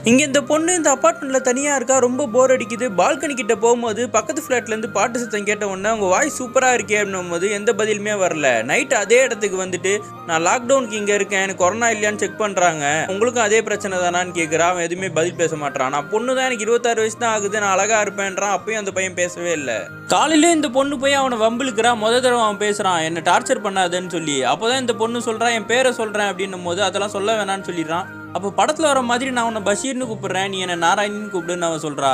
இங்கே இந்த பொண்ணு இந்த அப்பார்ட்மெண்ட்டில் தனியாக இருக்கா, ரொம்ப போர் அடிக்குது. பால்கனி கிட்ட போகும்போது பக்கத்து ஃப்ளாட்லேருந்து பாட்டு சத்தம் கேட்ட உடனே அவங்க வாய்ஸ் சூப்பராக இருக்கே அப்படின்னும் போது எந்த பதிலுமே வரல. நைட்டு அதே இடத்துக்கு வந்துட்டு நான் லாக்டவுனுக்கு இங்கே இருக்கேன், எனக்கு கொரோனா இல்லையான்னு செக் பண்ணுறாங்க, உங்களுக்கும் அதே பிரச்சனை தானான்னு கேட்குறான். அவன் எதுவுமே பதில் பேச மாட்டான். நான் பொண்ணு தான், எனக்கு 26 வயசு தான் ஆகுது, நான் அழகாக இருப்பேன்றான். அப்பயும் அந்த பையன் பேசவே இல்லை. காலையிலே இந்த பொண்ணு போய் அவனை வம்பிழுக்கிறான். தடவை அவன் பேசுகிறான், என்னை டார்ச்சர் பண்ணாதுன்னு சொல்லி. அப்போ தான் இந்த பொண்ணு சொல்கிறான், என் பேரை சொல்கிறேன் அப்படின்னும் போது அதெல்லாம் சொல்ல வேணான்னு சொல்லிடுறான். அப்போ படத்தில் வர மாதிரி நான் உன்னை பஷீர்னு கூப்பிட்றேன், நீ என்னை நாராயணின்னு கூப்பிடுன்னு அவன் சொல்கிறா.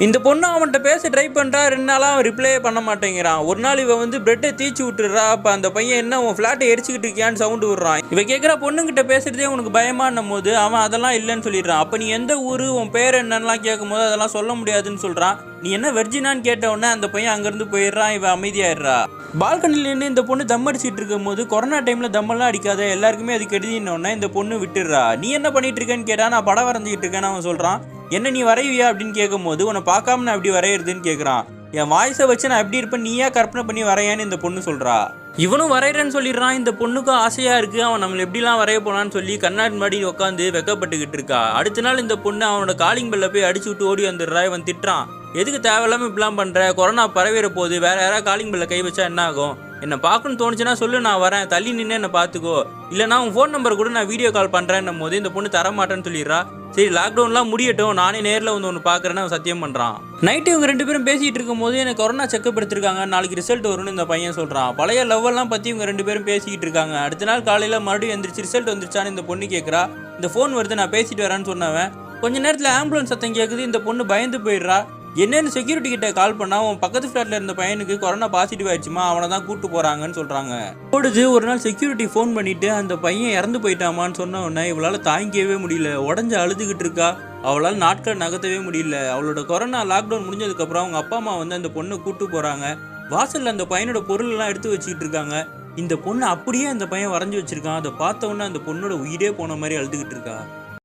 இந்த பொண்ணு அவன்கிட்ட பேச ட்ரை பண்ணுறா. 2 நாளாக அவன் ரிப்ளே பண்ண மாட்டேங்கிறான். ஒரு நாள் இவன் வந்து பிரெட்டை தீச்சு விட்டுறா. அப்போ அந்த பையன் என்ன உன் ஃப்ளாட்டை எரிச்சிக்கிட்டு இருக்கியான்னு சவுண்டு விடுறான். இவன் கேட்குறா, பொண்ணுங்கிட்ட பேசுறதே உனக்கு பயமானும் போது அவன் அதெல்லாம் இல்லைன்னு சொல்லிடுறான். அப்போ நீ எந்த ஊர், உன் பேர் என்னன்னா கேட்கும் போது அதெல்லாம் சொல்ல முடியாதுன்னு சொல்கிறான். நீ என்ன வெர்ஜினான்னு கேட்ட உடனே அந்த பையன் அங்கேருந்து போயிடுறான். இவன் அமைதியாயிடுறா. பால்கனில நின்று இந்த பொண்ணு தம் அடிச்சிட்டு இருக்கும் போது கொரோனா டைமில் தம்மெல்லாம் அடிக்காத, எல்லாருக்குமே அது கெடுதின்னொன்னே இந்த பொண்ணு விட்டுடுறா. நீ என்ன பண்ணிட்டு இருக்கேன்னு கேட்டா, நான் படம் வரைஞ்சிக்கிட்டு இருக்கேன்னு அவன் சொல்கிறான். என்ன நீ வரைவியா அப்படின்னு கேட்கும் போது, உன்னை பார்க்காம நான் எப்படி வரையிறதுன்னு கேட்குறான். என் வாய்ஸை வச்சு நான் எப்படி இருப்பேன், நீயா கற்பனை பண்ணி வரையான்னு இந்த பொண்ணு சொல்கிறா. இவனும் வரைகிறேன்னு சொல்லிடுறான். இந்த பொண்ணுக்கும் ஆசையாக இருக்குது, அவன் நம்மளை எப்படிலாம் வரைய போனான்னு சொல்லி கண்ணாடி முன்னாடி உட்காந்து வெக்கப்பட்டுக்கிட்டு இருக்கா. அடுத்த நாள் இந்த பொண்ணு அவனோட காலிங் பெல்ல போய் அடிச்சு விட்டு ஓடி வந்துடுறா. இவன் திட்டுறான், எதுக்கு தேவையில்லாமல் இப்படிலாம் பண்ணுற, கொரோனா பரவிற போது, வேறு யாராவது காலிங் பெல்ல கை வச்சா என்ன ஆகும், என்னை பார்க்கணும்னு தோணுச்சுன்னா சொல்லு, நான் வரேன், தள்ளி நின்று என்னை பார்த்துக்கோ, இல்லைனா உன் ஃபோன் நம்பர் கூட நான் வீடியோ கால் பண்ணுறேன்னும் போது இந்த பொண்ணு தரமாட்டேன்னு சொல்லிடுறா. சரி லாக்டவுன்லாம் முடியட்டும், நானே நேரில் வந்து ஒன்று பார்க்குறேன்னு அவன் சத்தியம் பண்ணுறான். நைட்டு இவங்க 2 பேரும் பேசிகிட்டு இருக்கும் போது எனக்கு கொரோனா செக்அப் எடுத்திருக்காங்க, நாளைக்கு ரிசல்ட் வரும்னு இந்த பையன் சொல்கிறான். பழைய லவ்வெல்லாம் பற்றி இவங்க 2 பேரும் பேசிக்கிட்டு இருக்காங்க. அடுத்த நாள் காலையில் மறுபடியும் எந்திரிச்சு ரிசல்ட் வந்துருச்சான்னு இந்த பொண்ணு கேட்குறா. இந்த ஃபோன் வருது, நான் பேசிட்டு வரேன்னு சொன்னவன் கொஞ்ச நேரத்தில் ஆம்புலன்ஸ் சத்தம் கேட்குது. இந்த பொண்ணு பயந்து போயிடுறா. என்னென்னு செக்யூரிட்டி கிட்ட கால் பண்ணா, உன் பக்கத்து ஃப்ளாட்டில் இருந்த பையனுக்கு கொரோனா பாசிட்டிவ் ஆயிடுச்சுமா, அவனை தான் கூப்பிட்டு போகிறாங்கன்னு சொல்கிறாங்க. போடுது ஒரு நாள் செக்யூரிட்டி ஃபோன் பண்ணிவிட்டு அந்த பையன் இறந்து போயிட்டாமான்னு சொன்ன உடனே இவளால் தாங்கிக்கவே முடியல, உடஞ்சி அழுதுகிட்டு இருக்கா. அவளால் நாட்கள் நகர்த்தவே முடியல. அவளோட கொரோனா லாக்டவுன் முடிஞ்சதுக்கப்புறம் அவங்க அப்பா அம்மா வந்து அந்த பொண்ணை கூப்பிட்டு போகிறாங்க. வாசலில் அந்த பையனோட பொருள் எல்லாம் எடுத்து வச்சுக்கிட்டு இருக்காங்க. இந்த பொண்ணு அப்படியே அந்த பையன் வரைஞ்சி வச்சிருக்கான். அதை பார்த்த உடனே அந்த பொண்ணோட உயிரே போன மாதிரி அழுதுகிட்டு இருக்கா.